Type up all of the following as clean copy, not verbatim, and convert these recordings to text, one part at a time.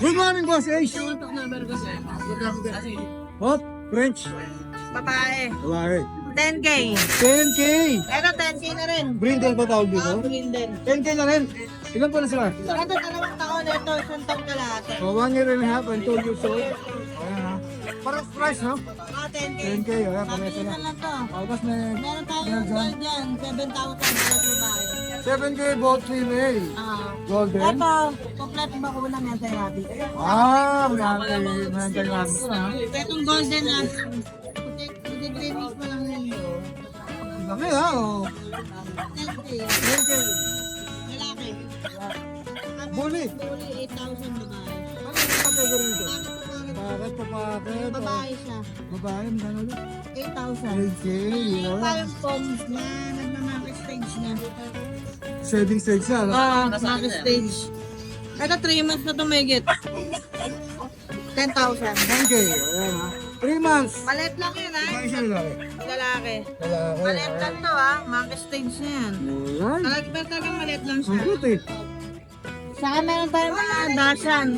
Good morning, Boss Ace. Hop, French. Babae. Babae. 10K. 10K. Ito 10K na rin. Brindle ba tawag dito? Brindle. 10K na rin. Ilan po na sila? Ito 2 taon. Ito 1 taon kalahati. Oh, 1 year and a half and 2 years old. Ayan ha. Parang price, no? 10K. 10K, ayan, pareso na. Nakita lang to. Tapos may Meron tayong gold dyan. 7,000 sa babae. 7K both female. Golden. Ito, kompleto ba ko na mental rabbit? Nandiyan namin na. Itong golden na. Puti green mix pa lang yun. Laki ha, oh. 10K. 10K. Lalaki. Bully. Bully 8,000 babae. Ano yung category nito? Bakit papakit? Babae siya. Babae, magkano ulit? 8,000. 10K. Yung parang forms na nagmamaki stage na. Saving stage na, no? Maki stage. Ito 3 months na tumigit. 10,000. 10K. Ayan ha. 3 months. Malit lang yun ha. Babae siya lalaki. Lalaki. Lalaki. Malit lang to ha. Maki stage na yan. Alright. Talagang malit lang Ang siya. good eh. Saka meron tayong mga dashan.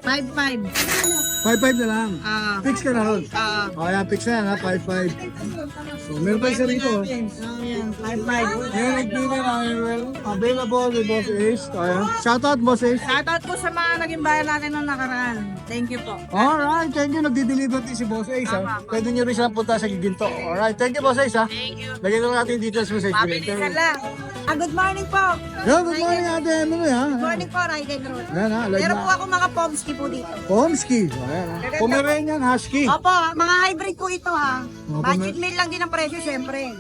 5,500. 5-5 na lang. Fix ka na ron. O yan, fix na yan ha. 5-5. So, meron pa isa rito. Oh. Yan, 5,500. Meron nagpili na available with Boss Ace. O yan. Shoutout, Boss Ace. Shoutout po sa mga naging bayan natin nung nakaraan. Thank you po. Alright, thank you. Nagdi-deliver din si Boss Ace ha. Pwede nyo rin silang punta sa Giginto. Alright, thank you Boss Ace ha. Thank you. Lagyan na natin yung details mo sa screen. Mabilisan lang. Good morning po. Yo, good morning ate Emily ha. Good morning po, Raiden Road. Yan ha, like Meron po na. ako mga pomski po dito. Pomsky. O yan ha. Pomeranian Husky. Opo, mga hybrid po ito ha. Budget meal lang din ang presyo, syempre.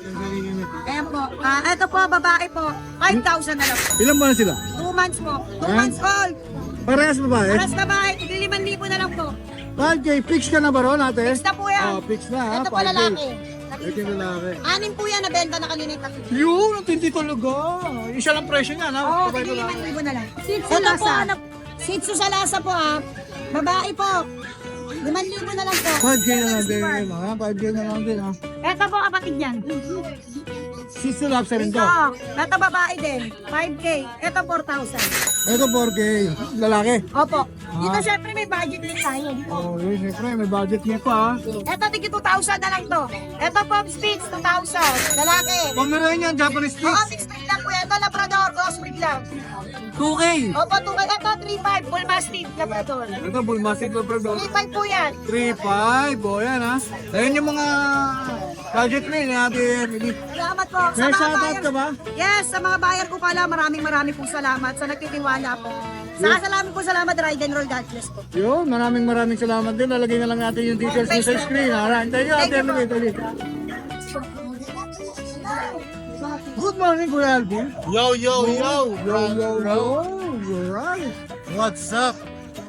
Ayan po. Ito po, babae po. 5,000 na lang po. Ilan mo na sila? 2 months po. 2 months old. Parehas babae? Aras babae, 5,000 na lang po. 5K, fix ka na ba ron ate? Fix na po yan. Oh, fix na ha. Ito po 5K. lalaki. Ito yung lalaki. 6 po yan, nabenta na kanina. Yun, ang tindi talaga. Isa lang presyo niya, Oo, ha? Sabay ko lang. 5,000 na lang. Ito po, Shih Tzu sa lasa po ha. Babae po. 5,000 na lang po. 5K na lang din. Ha? 5K na lang din, ha? Ito po kapatid yan. Shih Tzu Lobster rin to. Ito babae din. 5K. Ito 4,000. Ito 4K. Lalaki. Opo. Dito syempre may budget din tayo. Oh, yun, siyempre, may budget niya pa, ha? Ito tigi 2,000 na lang to. Ito Pop Spitz 2,000. Lalaki. Pomeranian, Japanese Oo, Spitz. 6 lang po. Ito Labrador. Crossbreed lang. 2K. Opo, ito 3,500. Bull Mastiff Labrador. Ito, Bullmastiff Labrador. 3,500 po yan. 3.5. O, yan, ha? Ayun yung mga budget meal ni Ate Emily. Salamat po. May shoutout ka ba? Yes, sa mga buyer ko pala, maraming pong salamat sa nagtitiwala po. Salamat, Ride and Roll. God bless po. Yun, maraming salamat din. Lalagay na lang natin yung details mo sa screen. Alright, thank you, Ate Emily. Good morning, Kuya Alvin. Yo, yo, yo! Alright. What's up?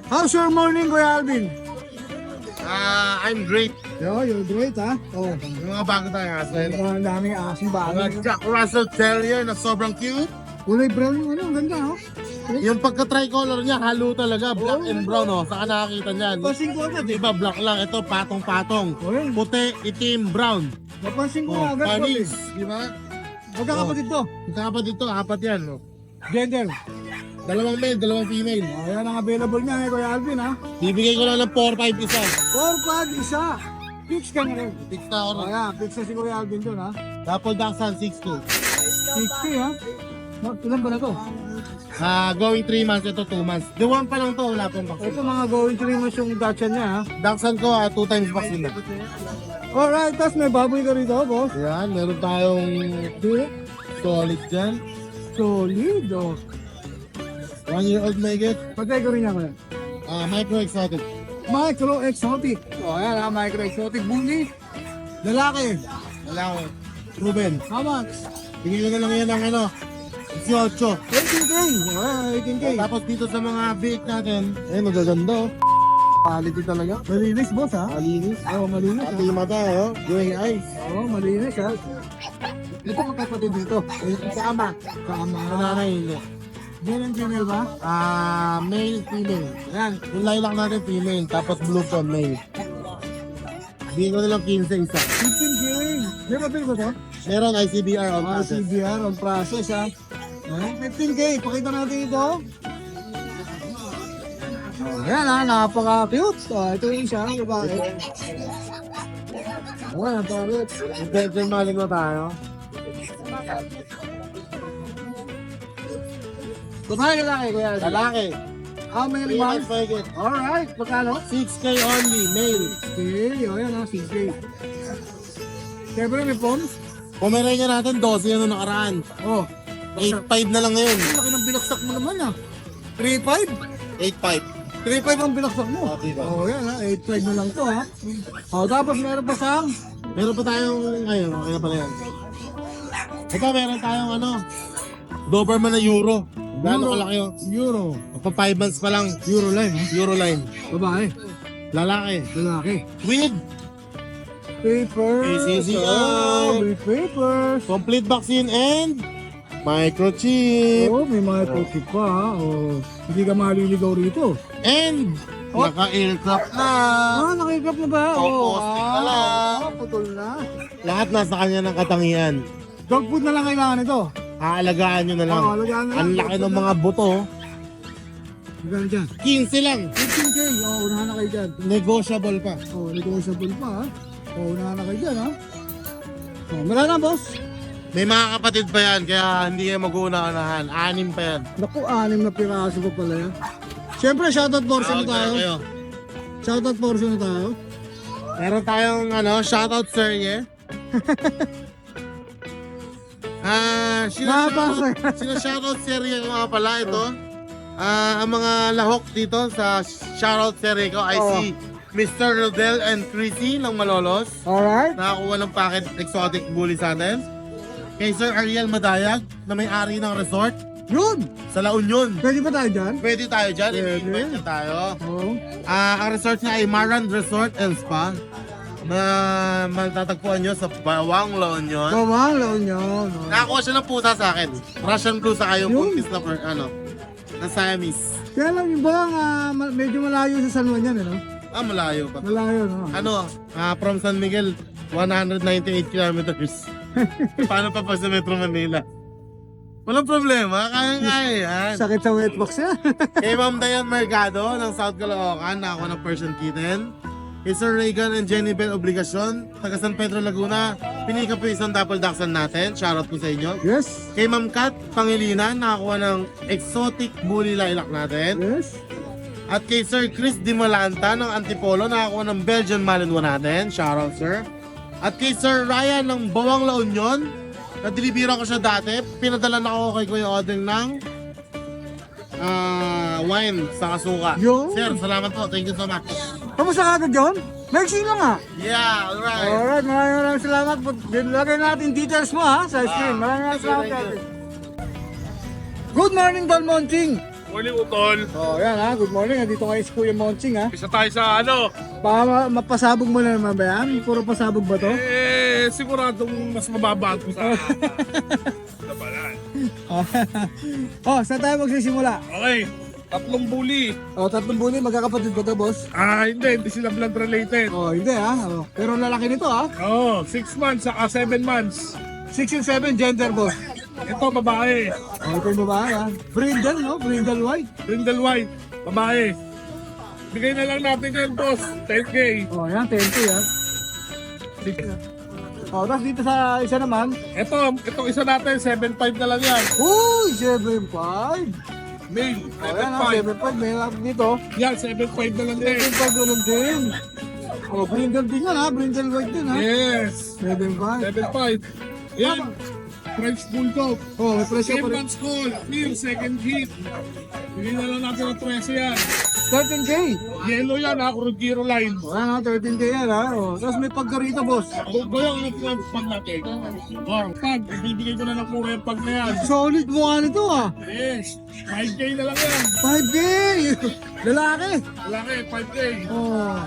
How's your morning, Kuya Alvin? I'm great. Yo, you're great, ha? Oh, Yung mga bago tayong asin. ang daming aking Mga bagay. Jack Russell Terrier na sobrang cute. Kulay brown yung ano, ang ganda, oh. Yung pagka-tricolor niya, halo talaga. Black and brown, oh. Saka nakakita niyan. Napansin ko agad, eh. Diba, black lang. Ito, patong-patong. Okay. Puti, itim, brown. Napansin ko Oh, agad, panis. Di ba? magkakapatid to. Magkakapatid dito, apat yan. Oh. Gender. Dalawang male, dalawang female. Ayan ang available niya, eh, Kuya Alvin, ha? Bibigay ko lang ng 4-5 isa. 4-5, isa. Fix ka na rin. Fix na ako rin. Ayan, fix na si Kuya Alvin dun, ha? Dapple Dachshund 6'2". 60, ha? Ilan ba na to? Going 3 months, ito 2 months. The one pa lang to, wala pong vaccine. Ito mga going 3 months yung Dachshund niya, ha? Dachshund ko, 2 times vaccine na. Alright, tapos may baboy ka rito, boss. Yan, meron tayong solid dyan. Solid, oh. 1-year-old may get. Category niya ko yan. Micro exotic. Micro exotic. O, ayan ha, micro exotic. Bully. Lalaki. Wala ko. Ruben. How much? Bigyan ko na lang yan ng ano, 18. 18K. O, ayan, 18K. Tapos dito sa mga big natin, magaganda oh. Quality talaga. Malinis, boss, ha? Malinis. Oo, malinis, ha? Pati yung mata, oh. Gray eyes. Oo, malinis, ha? Ito kapatid dito. Sama. Kama. Nanay hindi. Yan ang female ba? Male, female. Yan. Yung lilac natin, female. Tapos blue tone, male. Bigyan ko na lang 15 isa. 15K. Di ba ba to? Meron ICBR on process. CBR on process, ha? 15K. Pakita natin ito. Ayan ha, napaka-cute. Ito yung isa, babae. Napaka-cute. Attention maling na tayo. Babae lalaki, kuya. Lalaki. How many 3 months? months mahigit. Alright, magkano? 6K only, male. Okay, o yan ha, 6K. Siyempre may phones? Pomeranian natin, 12 yan nung nakaraan. Oh, 8.5 na lang ngayon. laki ng binaksak mo naman ha. 3.5? 8.5. 3.5 ang binaksak mo. Oh, diba? Oh, yan ha, 8.5 na lang to ha. Oh, tapos meron pa sang? Meron pa tayong, ayun, okay na pala yan. Ito, meron tayong Doberman na Euro. Gano'ng kalaki yun? Euro. Pa 5 months pa lang. Euro line ha. Euro line. Babae. Lalaki. Lalaki. With Papers. PCCI. Oh, may papers. complete vaccine and microchip. Oh, may mga tokip pa ha. Oh, hindi ka maliligaw rito. And naka-aircraft na. Ah, nakikap na ba? Composting na lang. Putol na. Lahat nasa kanya ng katangian. Dog food na lang kailangan ito. Aalagaan nyo na lang. Oo, alagaan na lang. Ang laki ng mga buto. Magkano dyan? 15 lang. 15K. Oh, unahan na kayo dyan. Negotiable pa. Oh, negotiable pa ha. Oh, unahan na kayo dyan ha. Oh, wala na boss. May mga kapatid pa yan, kaya hindi yan mag-uunahan. 6 pa yan. Naku, 6 na piraso pa pala yan. Siyempre, shoutout portion na tayo. Kayo. Shoutout portion na tayo. Meron tayong shoutout serye. Shoutout serye ko nga pala ito. Ang mga lahok dito sa shoutout serye ko ay si Mr. Rodel and Chrissy ng Malolos. Alright. Nakakuha ng packet exotic bully sa atin. Kay Sir Ariel Madayag na may-ari ng resort Yun. sa La Union. Pwede ba tayo dyan? Pwede tayo dyan, Pwede. i-invite niya tayo. Oo. Ang resort niya ay Maran Resort and Spa na matatagpuan nyo sa Bawang La Union. Bawang laon yun. Oh. Nakakuha siya ng pusa sa akin. Russian blue sa kayong Yun. buntis na na Siamese. Kaya lang yung bawang medyo malayo sa San Juan yan, ano? Malayo pa. Malayo, no? From San Miguel, 198 kilometers. Paano pa sa Metro Manila? Walang problema, kaya-kaya yan. Sakit sa wetbox yan. Kay Ma'am Dayan Mercado ng South Caloocan, nakakuha ng Persian Kitten. Kay Sir Reagan and Jenny Bell Obligacion, taga San Pedro Laguna, pinika po isang double dachshund natin. Shoutout po sa inyo. Yes. Kay Ma'am Kat Pangilinan, nakakuha ng exotic bully lilac natin. Yes. At kay Sir Chris Dimalanta ng Antipolo, nakakuha ng Belgian Malinois natin. Shoutout, sir. At kay Sir Ryan ng Bawang La Union, na-deliveran ko siya dati. Pinadala na ako kay Kuya Odeng ng wine sa kasuka. Yo. Sir, salamat po. Thank you so much. Kamusta ka agad yun? Nagsin lang ha. Yeah, alright. Alright, maraming salamat po. Lagay natin details mo ha sa screen. Maraming salamat. Kevin. Good morning, Don Monching. Morning, Utol. Oh, yan ha. Good morning. Nandito kayo si Kuya Monching ha. Isa tayo sa Baka mapasabog mo na naman ba yan? Puro pasabog ba to? siguradong mas mababa ako sa labanan. Oh, saan tayo magsisimula? Okay, 3 bully. Oh, 3 buli. Magkakapatid ba to, boss? Hindi sila blood related. Oh, hindi ha. Oh. Pero lalaki nito ha. 6 months saka 7 months. 6 and 7 gender, boss. Ito, babae. Oh, ito yung babae ha. Brindle, no? Brindle white. Brindle white, babae. Bigay na lang natin kayo, boss. 10K. Oh, yan. 10K ha. Oh, tapos dito sa isa naman. Itong isa natin, 7.5 na lang yan. Uy, 7.5. Male, Oh, yan ha. 7.5. 7.5. May lang dito. Yan, 7.5 na lang din. 7.5 na lang din. Oh, brindle din yan ha. Brindle white din ha. Yes, 7.5. 7.5. Yan, French Bulldog. Oh, may presyo 10 pa rin. months call, meal, second hit. Bigay na lang natin ng 13 yan. 13K. Yellow yan ha, Kurugiro line. Oh, yan ha. 13K yan ha. Oh, tapos may pagkarito, boss. Bayang ang pag natin. Pag, ibibigay ko na ng puro yung pag na yan. Solid mukha nito ha. Yes, 5K na lang yan. 5K. Lalaki. Malaki, 5K. Oh.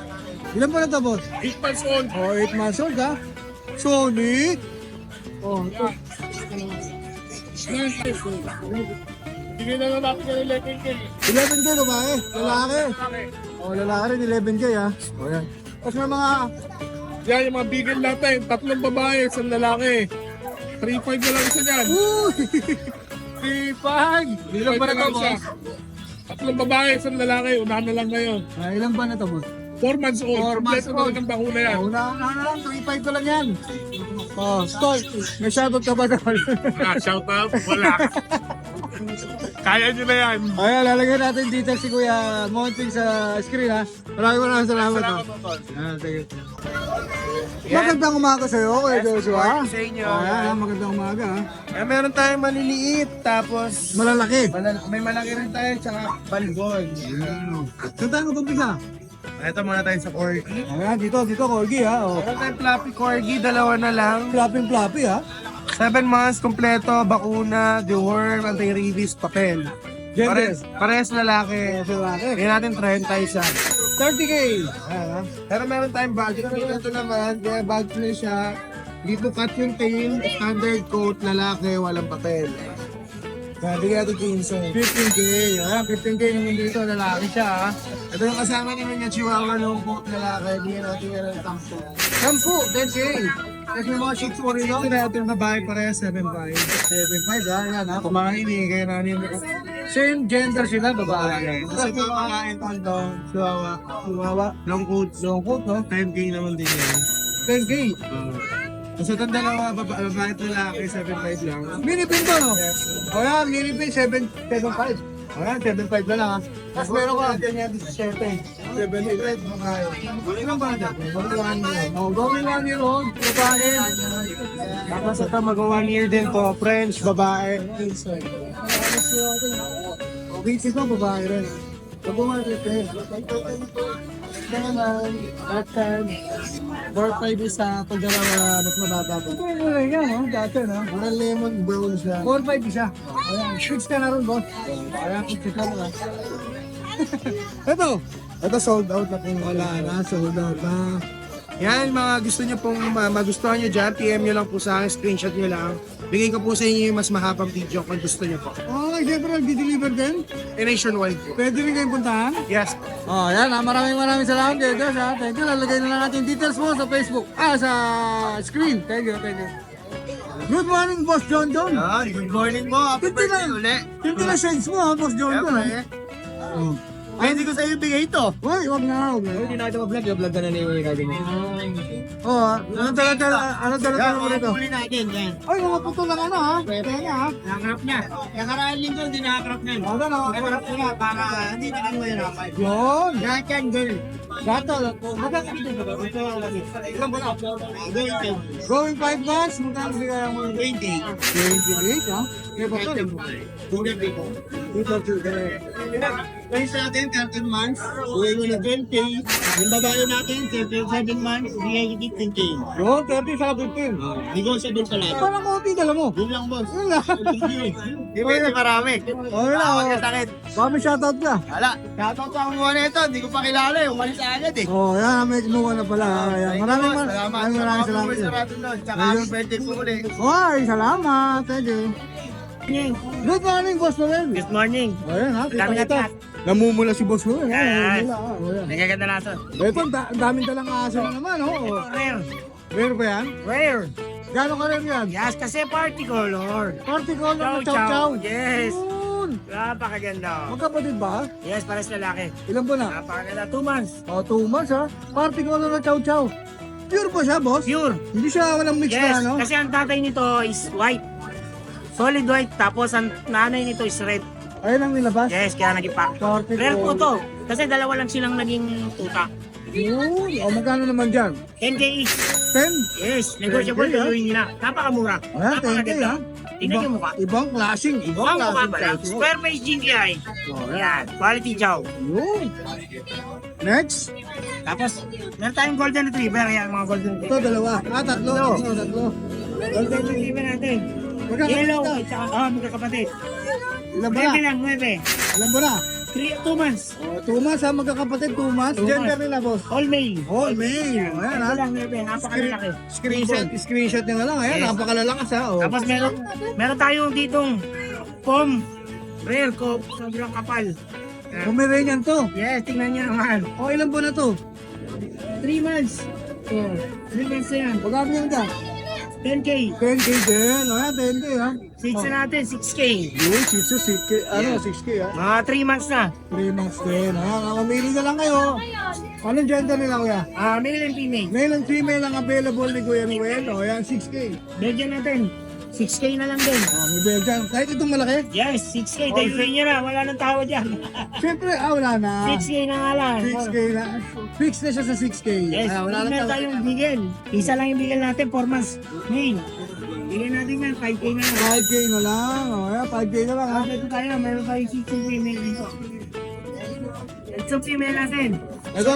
Ilan pa na to, boss? 8 months old. Oh, 8 months old ha. Solid. Oh, ito. Bigay na lang natin ng 11K. 11K babae. Lalaki. Malaki. Oh, lalaki rin 11K ha. Oh, yan. Tapos may mga... Yan yung mga bigel natin. 3 babae, 1 lalaki. 3.5 na lang isa dyan. Uy! 3.5. Ilan pa na to, boss? Tatlong babae, isang lalaki, unahan na lang ngayon. Ilang ba na to, boss? 4 months old. 4 months Kompleto na old. rin ang bakuna yan. Una na lang, 3.5 ko lang yan. Oh, Stoy, may shoutout ka ba doon? Shout out, wala. Kaya nyo na yan. Ayan, lalagyan natin dito si Kuya Monting sa screen ha. Maraming salamat ha. Sige. Magandang umaga sa'yo, Kuya Joshua. Sa inyo. Ayan, magandang umaga ha. Meron tayong maliliit, tapos Malalaki. may malaki rin tayo, tsaka balbon. Saan tayo mag-umpisa? Ito muna tayo sa corgi. Ayan, dito, Corgi ha. Oh. Meron tayong fluffy corgi, dalawa na lang. Floppy ha. 7 months, kompleto, bakuna, deworm, anti-rabies, papel. Gender. Parehas lalaki. Lalaki. Kaya natin 30 isa. 30K. Ayan ha. Pero meron tayong budget. Ito naman, kaya budget na siya. Dito cut yung tail, standard coat, lalaki, walang papel. Kaya bigyan natin 15. 15K. Ayan, 15K naman dito. Lalaki siya ha. Ito yung kasama naman niya, chihuahua, long coat, lalaki. Bigyan natin yan ng 10. 10K. Kasi mga shih tzu rin Ito natin babae pareha, 7'5". 7.5 ha. Ayan ha. Kumain eh, kaya nanin. Same gender sila, babae. Kasi ito kumakain ko chihuahua. Chihuahua. Long coat. Long coat, no? 10K naman din yan. 10K. Kasi itong dalawa, babae at lalaki, 7'5 lang. Minipin to, no? O yan, minipin, 7.5. O yan, 7.5 na lang, ha? Tapos meron ka. natin yan, 17. 7'5 kumakain. Ilang ba na? O, going 1 year old, babae. Tapos ito, mag-1 year din to. French, babae. O, basic ko, babae rin. Pag-1 year rin. At 4'5 isa, pag dalawa, mas mababa pa. Ito yung kulay yan, no? Dati, no? Parang lemon brown siya. 4.5 isa. Ayan, shoots ka na rin, boss. Ayan, shoots ka na. Ito. Ito sold out na kung wala na. Sold out na. Yan, mga gusto nyo pong magustuhan nyo dyan, PM nyo lang po sa akin, screenshot nyo lang. Bigay ko po sa inyo yung mas mahabang video kung gusto nyo po. Okay, siyempre, nag-deliver din. Nationwide po. Pwede rin kayong puntahan. Yes. Oh, yan ha. Maraming salamat kayo, Josh ha. Thank you. Lalagay na lang natin yung details mo sa Facebook. Sa screen. Thank you. Good morning, Boss John John. Good morning po. Happy birthday ulit. Tinti na shades mo ha, Boss John John. Oh. Ay, hindi ko sa iyo bigay ito. Uy, wag na. Hindi na ito mag-vlog. Yung vlog ka na niyo yung Oh, anong dala mo rito? Huli natin, yan. Ay, mga puto lang ano ha. Pwede ha. Nakakrap niya. Yung karaan linggo, hindi nakakrap niya. Ano na? Nakakrap niya para hindi na kayo mahirapan. Yun. Lahat yan, girl. Gato. Magkakabito ba? Ito ang lagi. Ilan ba na? Going 5 months. Magkano bigay mo? 20. 28 ha. Kaya ba ito? Tulad dito. Dito, Price natin, 13 months. Uwi mo na 20. Yung babae natin, 7 months. Bigay ko 15K. Yun, 30 sa 15. Negotiable pa lahat. Parang konti dala mo. Yun lang, boss. Yun lang. Di ba yun marami? Okay na. Sakit. Mami, shoutout ka. Wala. Shoutout sa kumuha na ito. Hindi ko pa kilala eh. Umalis agad eh. Oh, yan. May kumuha na pala. Ayan. Maraming Salamat. salamat. Tsaka happy birthday po ulit. Oy, salamat. Thank you. Good morning, Boss Noel. Good morning. Ayan ha, kita Dami kita. at- Namumula si Boss Noel. Yes. Ayan. Nagaganda na ito. Ito, ang daming dalang aso na naman. Oh. Rare. Rare ba yan? Rare. Gano'n ka rin yan? Yes, kasi party color. Party color na Chow chow-chow. Yes. Yun. Napakaganda. Magkapatid ba? Yes, pares lalaki. Ilan ba na? Napakaganda. 2 months. Oh, 2 months ha. Party color na chow-chow. Pure ba siya, boss? Pure. Hindi siya walang mix Yes, na ano? kasi ang tatay nito is white. Solid white. Tapos ang nanay nito is red. Ayun ang nilabas. Yes, kaya naging pack. Party Rare po color. to. Kasi dalawa lang silang naging tuta. Yun. O, magkano naman dyan? 10K each. 10? Yes, negotiable. 10K, ha? Gawin nila. Napakamura. Ah, 10K ha? Tingnan yung mukha. Ibang klaseng. Ibang mukha pala. Square face GTI. Yan. Quality chow. Yun. Next. Tapos, meron tayong golden retriever. Yan, mga golden Ito, retriever. dalawa. Tatlo. Ito, tatlo. Golden retriever natin. Magkakapatid Yellow. ka? At saka, magkakapatid. Ilan ba 9 na? lang, 9. Ilan ba na? 2 months. Oh, 2 months ha, magkakapatid 2 months. 2 Gender months. nila, boss. All male. Oh, male. Ayan ha. Ito lang, 9. Napakalaki. Screenshot nyo na lang. Ayan, Yes. napakalalakas ha. Oh. Tapos meron tayong ditong pom. Rare ko. Sobrang kapal. Pomeranian to. Yes, tingnan nyo naman. Oh, ilan buwan na to? 3 months. Oh, 3 months na yan. Magkano yan dyan? 10K. 10K din. Ayan, 10K ha. Six na natin, 6K. Yun, Shih Tzu, 6K. Ano, 6K ha. Mga 3 months na. 3 months din. Ayan, mamili na lang kayo. Anong gender nila kuya? Male and female. Male and female ang available ni Kuya Noel. O, ayan, 6K. Belgian natin. 6K na lang din. May Belgian. Kahit itong malaki. Yes, 6K. Dahil sa inyo na. Wala nang tawad yan. Siyempre, wala na. 6K na nga lang. 6K na. Fix na siya sa 6K. Yes, Wala na meron tayong bigel. Isa lang yung bigel natin, 4 months. Male. Bigyan natin yan, 5K na lang. 5K na lang. O, ayan, 5K na lang ha. Ito tayo, meron tayong 6 female dito. Ito female natin. Ito.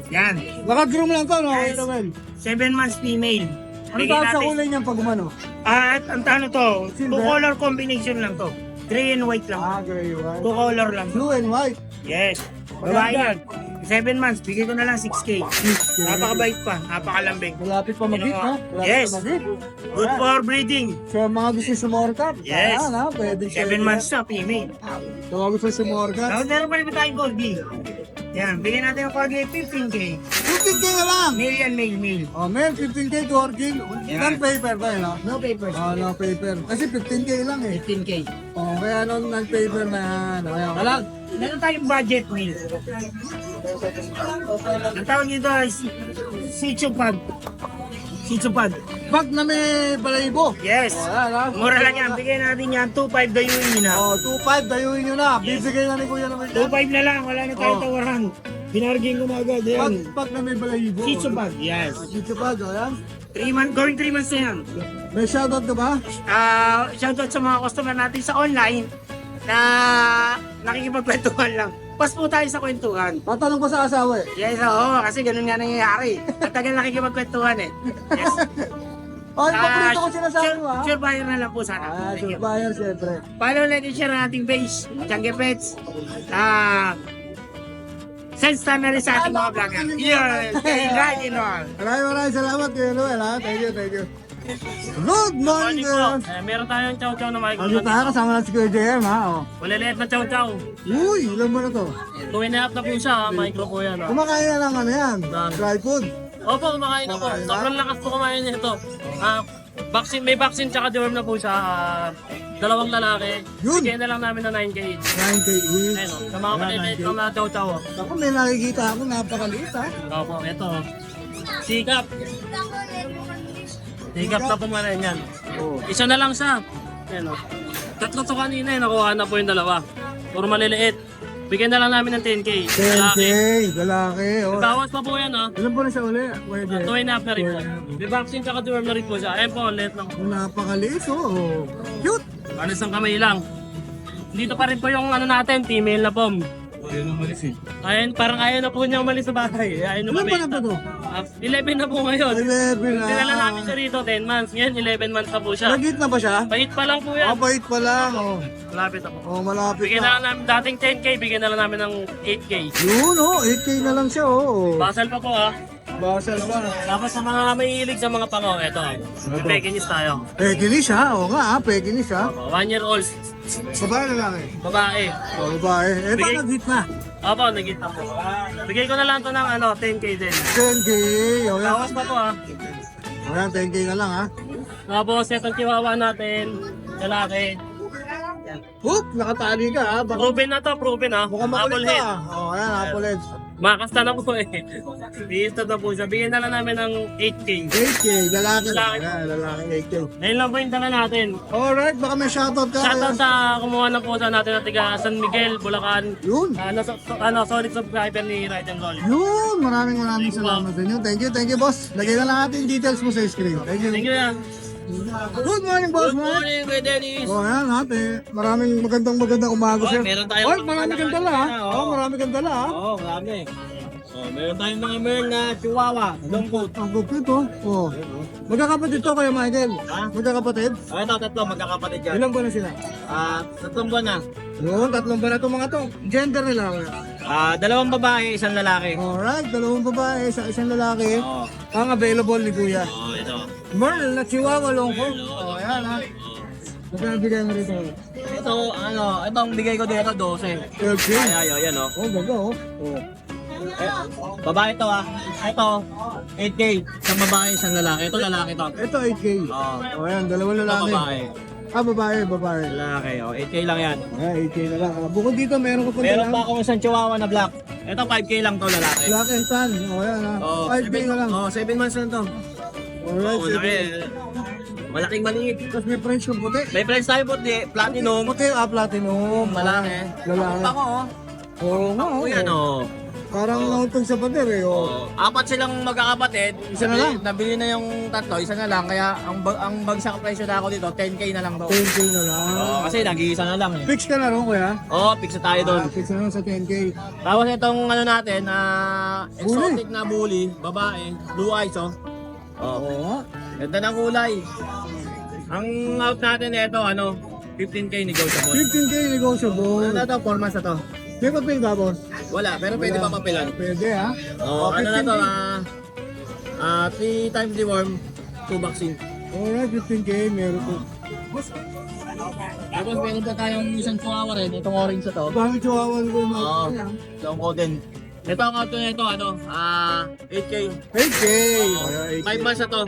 Yan. Naka-groom lang to, no? Yes. Kuya Noel. 7 months female. Ano Bigyan tawag sa natin. kulay niyan pag umano? At ang tano to, Silver? 2 color combination lang to. Gray and white lang. Gray, white. 2 color lang. Blue and white. Yes. Babae yan. 7 months, bigyan ko na lang 6K. 6K. Napakabait pa, napakalambing. Malapit pa mag-hit, ha? Malapit Yes. pa mag-hit. Good for breeding. So, mga gusto sumorkat. Yes. Ayan, ha? Pwede 7 months na, female. So, mga gusto sumorkat. Tapos meron pa rin ba tayong corgi? Yan, bigyan natin yung corgi 15K. 15K na lang. Male yan, male. Oh, man, 15K Gorging. Ilan paper ba yun, ha? No papers. Oh, no paper. Kasi 15K lang eh. 15K. Oh, kaya nung non-paper na yan. Ayan, wala. Meron tayong budget meal. Ang tawag dito ay Shih Tzu Pug. Shih Tzu Pug. Pag na may balayibo. Yes. Ayan, ha? Mura lang yan. Bigyan natin yan. 2.5 dayuin nyo na. Oh, 2.5, dayuin nyo na. Bibigay na ni Kuya naman. 2.5 na lang. Wala na tayong tawaran. Binargin ko na agad. Pag Yan. na may balayibo. Shih Tzu Pug. Yes. Shih Tzu Pug, ayan. 3 months. Going 3 months na yan. May shoutout ka ba? Shoutout sa mga customer natin sa online na nakikipagkwentuhan lang. Pas po tayo sa kwentuhan. Tatanong ko sa asawa eh. Yes, oo. Kasi ganun nga nangyayari. At tagal nakikipagkwentuhan eh. Yes. Oh, paborito ko sinasabi mo, ha? Sure buyer na lang po sana. Thank you. Surveyor, siyempre. Follow, like, and share ang ating page. Changi Pets. Send star na rin sa ating mga vlogger. Yes. Right and all. Maraming salamat Kuya Noel, ha? Thank you. Good morning, po. girls! Meron tayong chow-chow na Ano makikita. tayo kasama lang si Kuya JM, ha? Oh. Maliliit na chow-chow. Uy, ilan mo na to? 2.5 na po siya, micro po yan. Kumakain na lang ano yan, dry food. Opo, kumakain na po. Sobrang lakas po kumain niya ito. May vaccine tsaka deworm na po siya. 2 lalaki. Yun. Bigyan na lang namin na 9K. 9K each. Ayun, sa mga maliliit na mga chow-chow. Ako may nakikita ako, napakaliit, ha? Opo, ito. Sikap. Sikap na po man yan. Isa na lang siya. Ayun, 3 to kanina, nakuha na po yung 2. Puro maliliit. Bigyan na lang namin ng 10K. 10K, lalaki, oh. Bawas pa po yan, ha. Ilan po na siya uli, Kuya JM? 2.5 na rin po. May vaccine tsaka deworm na rin po siya. Ayun po, let lang. Napakaliit, oh. Cute! Alis ng kamay lang. Dito pa rin po yung ano natin, female na pom. Ayun, parang ayaw na po niya umalis sa bahay. Ayaw na Ilan pa na mabenta. ba to? 11 na po ngayon. 11 na. Dinala namin siya rito, 10 months. Ngayon, 11 months na po siya. Nagit na ba siya? Pahit pa lang po yan. Bait pa lang, oh. Malapit na po. Oh, malapit Bigyan na. na lang namin dating 10K, bigyan na lang namin ng 8K. Yun, oh, 8K na lang siya, oh. Basal pa po ha. Basal pa. Tapos sa mga mahilig sa mga pango, eto. Pekinis tayo. Pekinis ha, oo nga ha, pekinis ha. 1 year old, Babae na lang eh. babae. Oh, babae. Eh, Bigay- parang hit na. Opo, nagita po. Bigay ko na lang to ng 10K din. 10K, oh yan. Bawas pa po ha. Oh yan, 10K na lang ha. Tapos itong chihuahua natin, lalaki. Hoop, nakatali ka ha. Baka Proven ha. mukhang Apple makulit head. ka. Oh, ayan, apple head. Makasta na po eh. Bihista na po siya. Bigyan na lang namin ng 8K. 8K, lalaki. Lalaki. Ayan, lalaki 8K. Ngayon lang po yung dala natin. Alright, baka may shoutout ka. Shoutout sa kumuha ng pusa natin na tiga San Miguel, Bulacan. Yun. Solid subscriber ni Ride and Roll. Yun, maraming salamat sa inyo. Thank you boss. Lagay na lang natin details mo sa screen. Thank you. Thank you yan. Good morning, boss. Good morning, Kuya Dennis. Oh, ayan ate. Maraming magandang umaga sir. meron tayong Oh, marami kang dala ha. Oh, marami kang dala ha. Oo, marami. Meron tayong mga Merl na Chihuahua, long coat. Ang gupit oh. Oh. Magkakapatid to kayo, Michael. Magkakapatid? Ito, 3 magkakapatid yan. Ilan ba na sila? 3 buwan na. Yun, 3 ba na itong mga to? Gender nila. 2 babae, 1 lalaki. Alright, 2 babae, isang lalaki. Oo. Ang available ni Kuya. Oo, ito. Merl na Chihuahua long coat. Oh, ayan ha. Magkano bigay mo rito? Ito, itong bigay ko dito, 12. 12K. Ayaw, yan o. Oh, baga oh. Oh. Babae to ah. Ito, 8K. Isang babae, isang lalaki. Ito lalaki to. Ito 8K. Oo. O yan, dalawang Ito lalaki. babae. Babae. Lalaki, 8K lang yan. Ayan, 8K na lang. Bukod dito, meron ka pa Meron pa akong isang chihuahua na black. Ito 5K lang to lalaki. Black and tan. O yan ha. 5K na lang. 7 months lang to. Alright, Oo, laki. Malaking maliit. Tapos may French yung puti. May friends tayo puti, platinum. Puti, platinum. Malaki. Lalaki. Ako oh. Oo nga. Ako yan oh. Parang nauntog sa pader eh. Oh. Apat silang magkakapatid. Isa na lang. Nabili na yung tatlo, isa na lang. Kaya ang bagsak presyo na ako dito, 10K na lang to. 10K na lang. Oo, kasi nag-iisa na lang eh. Fix ka na ron kuya? Oo, fix na tayo doon. Fix na lang sa 10K. Tapos itong ano natin, exotic na bully, babae, blue eyes oh. Oo. Ganda ng kulay. Ang out natin ito, 15K negotiable. 15K negotiable. Ano na to, 4 months na to. May papel ba boss? Wala, pero pwede pa papilan. Pwede ha. Oo, ano na to, 3 times deworm, 2 vaccine. Alright, 15K meron po. Tapos meron pa tayong isang chihuahua rin, itong orange na to. Bakit chihuahua ko na? Oo, itong golden. Ito ang out na ito, 8K. 8K. 5 months na to.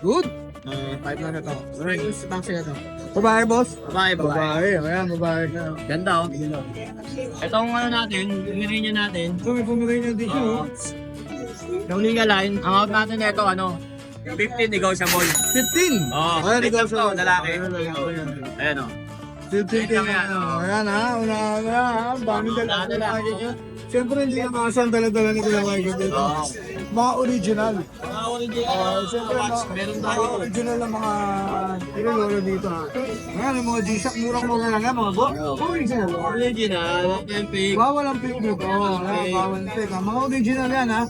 Good. 5 months na to. Orange vaccine na to. Babae boss? Babae. Ayan, babae. Ganda oh. Itong natin, Pomeranian natin. So may Pomeranian din siya oh. Yung Liga line, ang out natin nito 15 negotiable. 15. Oo, Ayan, negotiable. negotiable. Lalaki. Ayan o. 15K na. Ayan ha, una-una ha. Daming dala. Siyempre hindi na makasang dala-dala ni Kuya Michael dito. Mga original. Siyempre Meron mga tayo. original na mga ilololo dito ha. Ayan, yung mga G-Shock, murang-mura lang yan mga bo. Original. Original, temping. Bawal ang pink dito. Bawal ang pink. Mga original yan ha.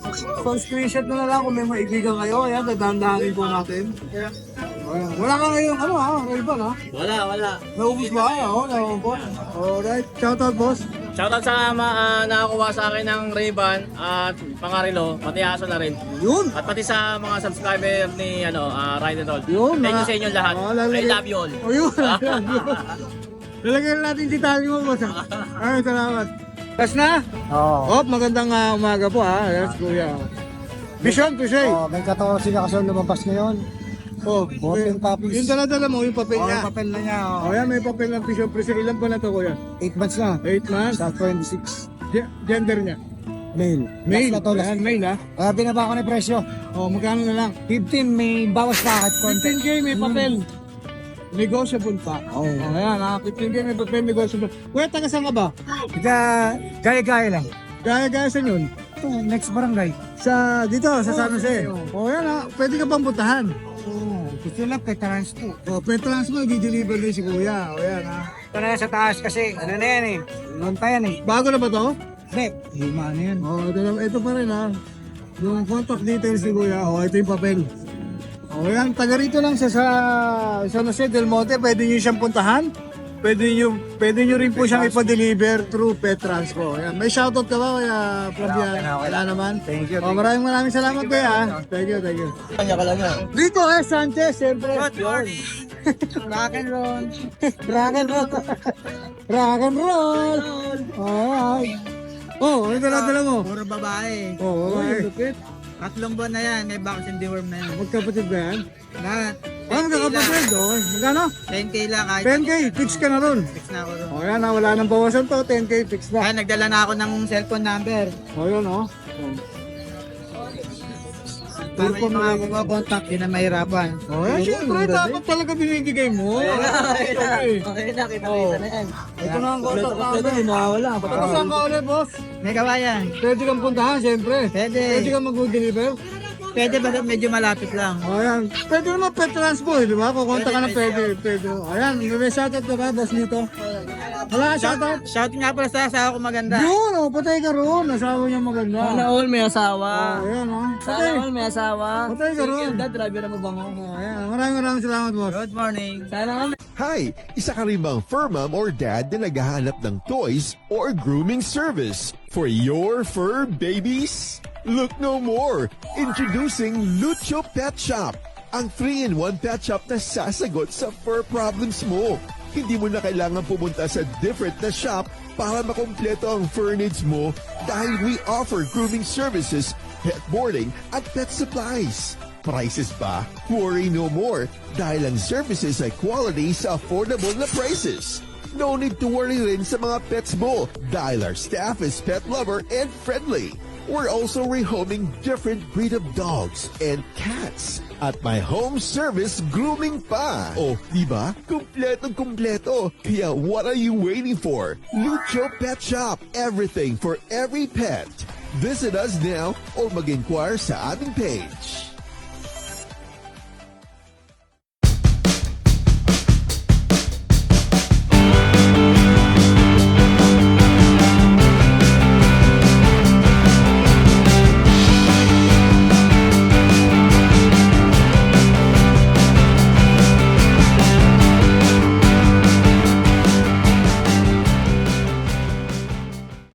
So screenshot na lang kung may maibigan kayo. Ayan, dadandahanin po natin. Ayan. Wala ka ngayon, Ray-Ban ha? Wala. Naubos ba? Oo, po. Alright, shoutout boss. Shoutout sa nakakuha sa akin ng Ray-Ban at pangarilo, pati aso na rin. Yun. At pati sa mga subscriber ni Ride and Roll. Yun, Thank you mga- sa inyo lahat. I love you all. O yun. Lalagyan na natin si Tami mo boss ha. Ay, salamat. Tapos na? Oo. Magandang umaga po ha. Yes, kuya. Vision, Tushay. May 14 na kasi lumabas ngayon. Oh, Open puppies. yung dala-dala mo, yung papel niya. papel na niya. O yan, may papel ng Vision Presyo. Ilan pa na to kuya? 8 months na. 8 months. Sa 26. Gender niya? Male. Male. Last na to, last. Ayan, male ha. Kaya binaba ko na yung presyo. O, magkano na lang? 15, may bawas pa kahit konti. 15K may papel. Negotiable pa. Oo. Ayan ha, 15K may papel, negotiable. Kuya, taga saan ka ba? Gaya-gaya lang. Gaya-gaya sa yun. Ito, next barangay. Sa, dito, sa San Jose. O yan ha, pwede ka bang puntahan? Oo. Gusto lang kay transport. O, Petrans mo, di-deliver din si kuya. O yan ha. Ito na sa taas kasi, ano na yan eh. Lunta yan eh. Bago na ba to? Hindi, lima na yan. O, ito pa rin ha. Yung contact details ni kuya. O, ito yung papel. O yan, taga rito lang siya sa San Jose del Monte. Pwede nyo siyang puntahan. Pwede nyo rin po siyang ipa-deliver through Petranspo. Yan. May shoutout ka ba kaya Flavian? Wala naman. Thank you. O, maraming salamat kuya. Thank you. Kanya ka lang yan. Dito Sanchez, siyempre. Yun. Rock and roll. Rock and roll. Rock and roll. Alright. Oh, ano dala mo? Puro babae. Oh, lupit. Tatlong buwan na yan, may vaccine deworm na yan. Magkapatid ba yan? Lahat. Ano kakapatid? Oh, magkano? 10K lang kahit 10K, fix ka na ron. fix na ako ron. O yan, wala nang bawasan to, 10K fix na. Kaya nagdala na ako ng cellphone number. O yun, oh. Para yung mga kumakontak, yun ang mahirapan. O yan, syempre, dapat talaga binibigay mo. Okay. na, kita na yan. Ito na ang contact namin. Mawala. Ano saan ka ulit, boss? May kawayan. Pwede kang puntahan, syempre. Pwede Pwede. kang mag-deliver. Pwede ba medyo malapit lang? O yan. Pwede naman Petranspo, di ba? Kukonta ka na pwede. O yan, may shoutout ka ba, boss nito? Wala ka shoutout? Shout nga pala sa asawa ko maganda. Yun, oh, patay ka roon. Asawa niya maganda. all may asawa. O yan, oh. Patay. may asawa. Patay ka roon. driver na mabango. O yan, maraming salamat, boss. Good morning. Sana Hi! Isa ka rin bang fur mom or dad na naghahanap ng toys or grooming service for your fur babies? Look no more! Introducing Lucho Pet Shop, ang 3-in-1 pet shop na sasagot sa fur problems mo. Hindi mo na kailangan pumunta sa different na shop para makompleto ang fur needs mo dahil we offer grooming services, pet boarding at pet supplies. Prices ba? Worry no more dahil ang services ay quality sa affordable na prices. No need to worry rin sa mga pets mo dahil our staff is pet lover and friendly. We're also rehoming different breed of dogs and cats at my home service grooming pa. Oh, diba? Kumpletong-kumpleto. Kaya what are you waiting for? Lucho Pet Shop. Everything for every pet. Visit us now or mag-inquire sa aming page.